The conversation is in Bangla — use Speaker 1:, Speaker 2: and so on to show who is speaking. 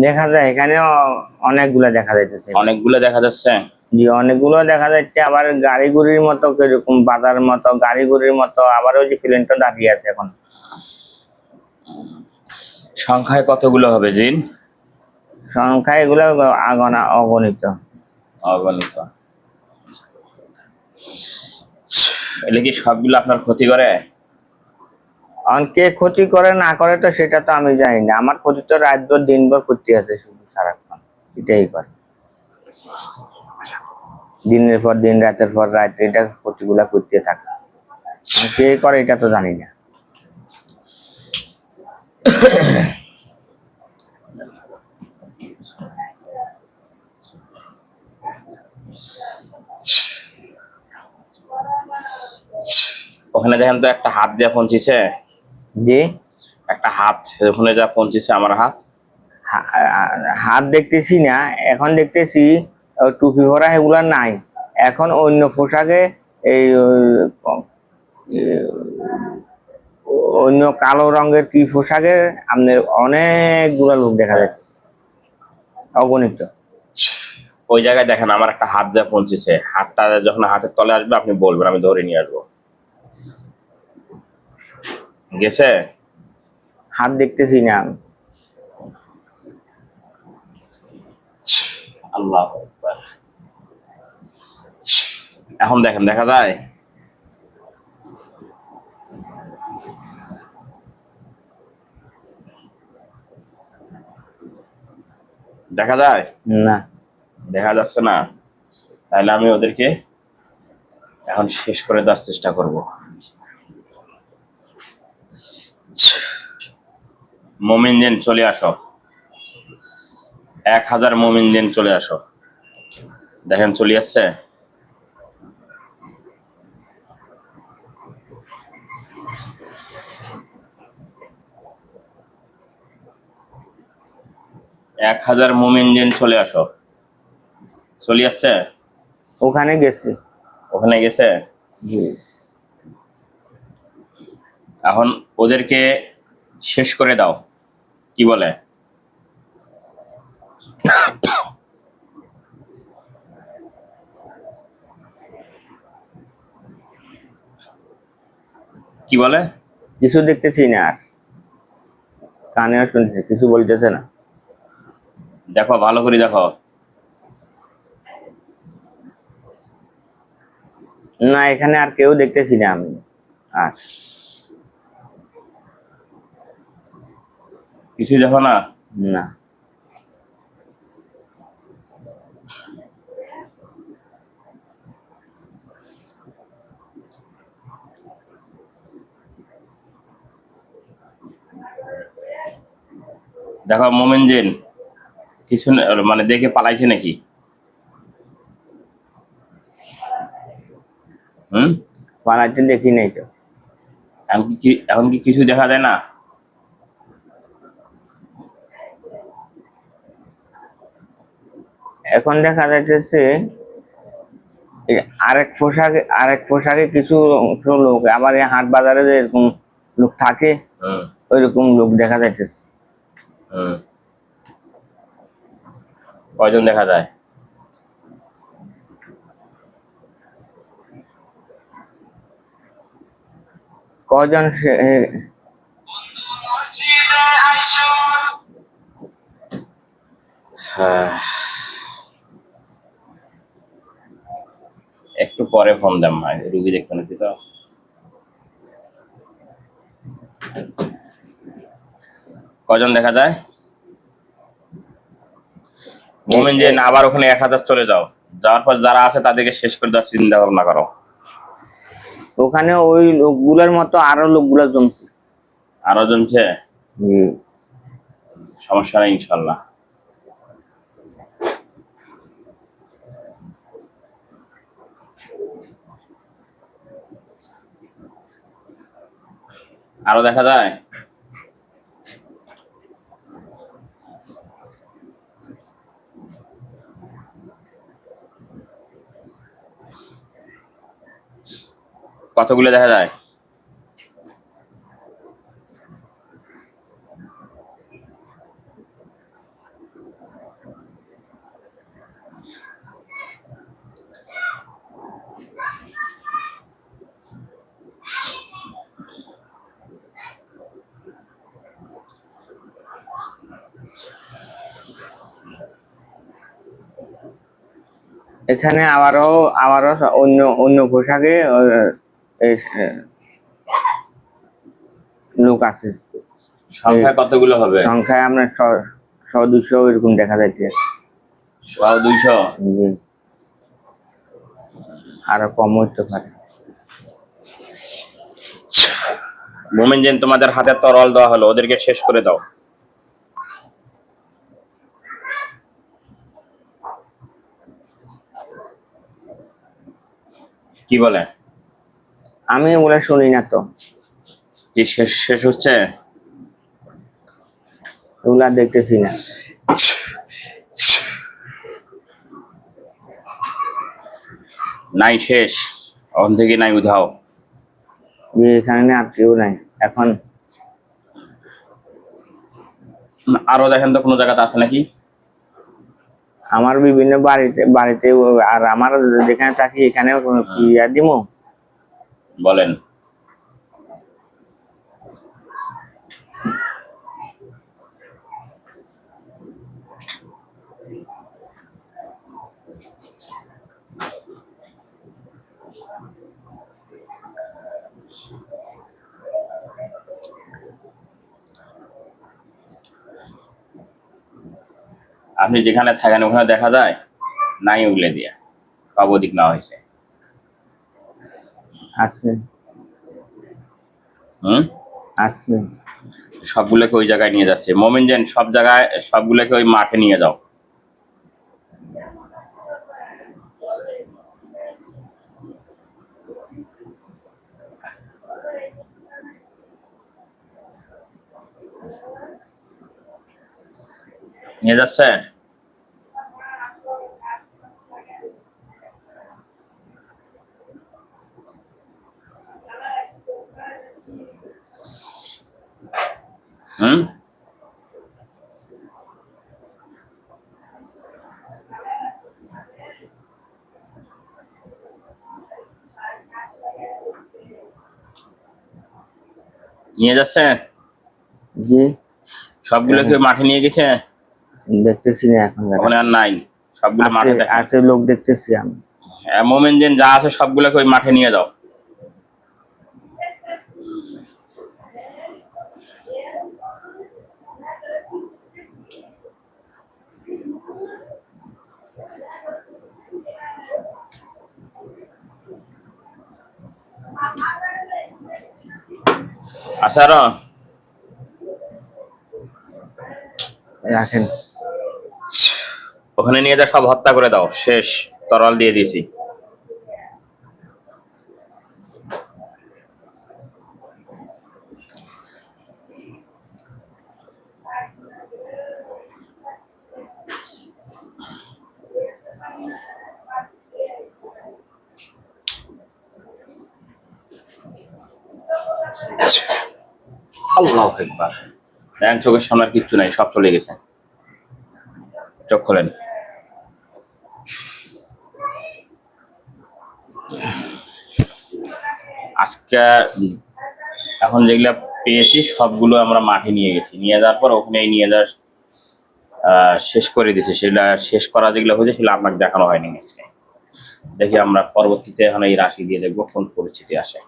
Speaker 1: দেখা যায় এখানেও অনেকগুলা দেখা যাইতেছে।
Speaker 2: অনেকগুলো দেখা যাচ্ছে।
Speaker 1: জি, অনেকগুলো দেখা যাচ্ছে। আবার গাড়ি গুড়ির মতো কিরকম বাজার মতো গাড়ি গুড়ির মতো, আবার ওই যে প্লেনটা দাঁড়িয়ে আছে এখন।
Speaker 2: সংখ্যায় কতগুলো হবে জিন?
Speaker 1: সংখ্যা এগুলো অগণিত।
Speaker 2: অগণিত। এগুলো কি সবগুলো আপনার ক্ষতি করে?
Speaker 1: কে ক্ষতি করে না করে তো সেটা তো আমি জানি না। আমার ক্ষতি তো রাতভর দিনভর করতে আছে, শুধু সারাক্ষণ এটাই করে। দিনের পর দিন, রাতের পর রাত এটা ক্ষতিগুলা করতে থাকে। কে করে এটা তো জানি না।
Speaker 2: ওখানে দেখেন তো একটা হাত যা পৌঁছিছে।
Speaker 1: যে
Speaker 2: একটা হাত ওখানে যা পৌঁছেছে, আমার হাত।
Speaker 1: হাত দেখতেছি না এখন, দেখতেছি টুপি ভরা এগুলা নাই। এখন অন্য পোশাকে এই অন্য কালো রঙের কি পোশাকে আপনার অনেকগুলা লোক দেখা যাচ্ছে, অগণিত।
Speaker 2: ওই জায়গায় দেখেন আমার একটা হাত যা পৌঁছেছে, হাতটা যখন হাতের তলে আসবে আপনি বলবেন, আমি ধরে নিয়ে আসবো। গেছে?
Speaker 1: হাত দেখতেছি না।
Speaker 2: আল্লাহ আকবার। এখন দেখেন, দেখা যায়? দেখা যায়
Speaker 1: না,
Speaker 2: দেখা যাচ্ছে না। তাহলে আমি ওদেরকে এখন শেষ করে দেওয়ার চেষ্টা করব। মুমিন জিন চলে আসো, 1000 মুমিন জিন চলে আসো। দেখেন চলে আসছে। এক 1000 মুমিন জিন চলে আসো। চলে আসছে।
Speaker 1: ওখানে গেছে।
Speaker 2: ওখানে গেছে।
Speaker 1: জি।
Speaker 2: এখন ওদেরকে শেষ করে দাও, কি বলে? কি বলে?
Speaker 1: কিছু দেখতেছি না, আর কানেও শুনছি, কিছু বলতেছে না।
Speaker 2: দেখো, ভালো করে দেখো।
Speaker 1: না, এখানে আর কেউ দেখতেছি না আমি। আর
Speaker 2: কিছুই দেখো না?
Speaker 1: না।
Speaker 2: দেখো মুমিন জিন কিছু মানে দেখে পালাইছে নাকি?
Speaker 1: পালাইতে দেখি নাই তো।
Speaker 2: এখন কি কিছু দেখা যায় না?
Speaker 1: এখন দেখা যাইতেছে আরেক পোশাকে কিছু লোক, আবার এই হাট বাজারে যে এরকম লোক থাকে, ওইরকম লোক দেখা যাইতেছে।
Speaker 2: কয়জন দেখা যায়?
Speaker 1: কজন
Speaker 2: একটু পরে ফোন দেন, রুগী দেখতে নাকি তো। কজন দেখা যায়? মুমিন জিন আবার ওখানে 1000 চলে যাও, যাওয়ার পর যারা আছে তাদেরকে শেষ করে দেওয়ার চিন্তা ভাবনা করো।
Speaker 1: ওখানে ওই লোকগুলার মতো আরো লোকগুলা জমছে।
Speaker 2: আরো জমছে? সমস্যা নেই ইনশাল্লাহ। আরো দেখা যায়? কতগুলো দেখা যায়?
Speaker 1: এখানে আবারও আবারও অন্য অন্য পোশাকে লোক আছে।
Speaker 2: সংখ্যা কতগুলো হবে?
Speaker 1: সংখ্যায় আমরা 100-200 এরকম দেখা যাচ্ছে।
Speaker 2: 100-200?
Speaker 1: জি, আরো কম হতে পারে।
Speaker 2: মোমেন জেন, তোমাদের হাতে তরল দেওয়া হলো, ওদেরকে শেষ করে দাও। কি বলে?
Speaker 1: আমি ওগুলা শুনি না তো।
Speaker 2: কি শেষ শেষ হচ্ছে?
Speaker 1: ওগুলা দেখতেছি না।
Speaker 2: নাই শেষ, ওখান থেকে নাই উধাও।
Speaker 1: যে এখানে আর কেউ নাই এখন।
Speaker 2: আরো দেখেন তো কোনো জায়গাতে আছে নাকি?
Speaker 1: আমার বিভিন্ন বাড়িতে আর আমার যেখানে থাকি এখানে ইয়া দিমু।
Speaker 2: বলেন। আপনি যেখানে থাকেন ওখানে দেখা যায় নাই উগলে দিয়া, সব ওদিক না হয়েছে।
Speaker 1: আছে আছে।
Speaker 2: সবগুলোকে ওই জায়গায় নিয়ে যাচ্ছে। মোমিন জেন, সব জায়গায় সবগুলোকে ওই মাঠে নিয়ে যাও। নিয়ে যাচ্ছে। নিয়ে যাচ্ছে।
Speaker 1: জি,
Speaker 2: সবগুলোকে মাঠে নিয়ে গেছে।
Speaker 1: দেখতেছি না এখন।
Speaker 2: ওখানে আর নাই, সবগুলো মাঠে
Speaker 1: আছে লোক দেখতেছি আমি।
Speaker 2: মোমেন জেন, যা আছে সবগুলোকে ওই মাঠে নিয়ে যাও। আচ্ছা, আরো
Speaker 1: রাখেন।
Speaker 2: ওখানে নিয়ে যা, সব হত্যা করে দাও, শেষ, তরল দিয়ে দিয়েছি। আল্লাহু আকবার। দেখেন চোখের সামনে আর কিচ্ছু নাই, সব চলে গেছে। চোখ খোলেন। আজকে এখন যেগুলা পেয়েছি সবগুলো আমরা মাঠে নিয়ে গেছি, নিয়ে যাওয়ার পর ওখানে নিয়ে যাওয়ার শেষ করে দিছি। সেটা শেষ করা যেগুলো হয়েছে সেগুলো আপনাকে দেখানো হয়নি আজকে। দেখি আমরা পরবর্তীতে এখন এই রাশি দিয়ে দেখবো কোন পরিস্থিতি আসে।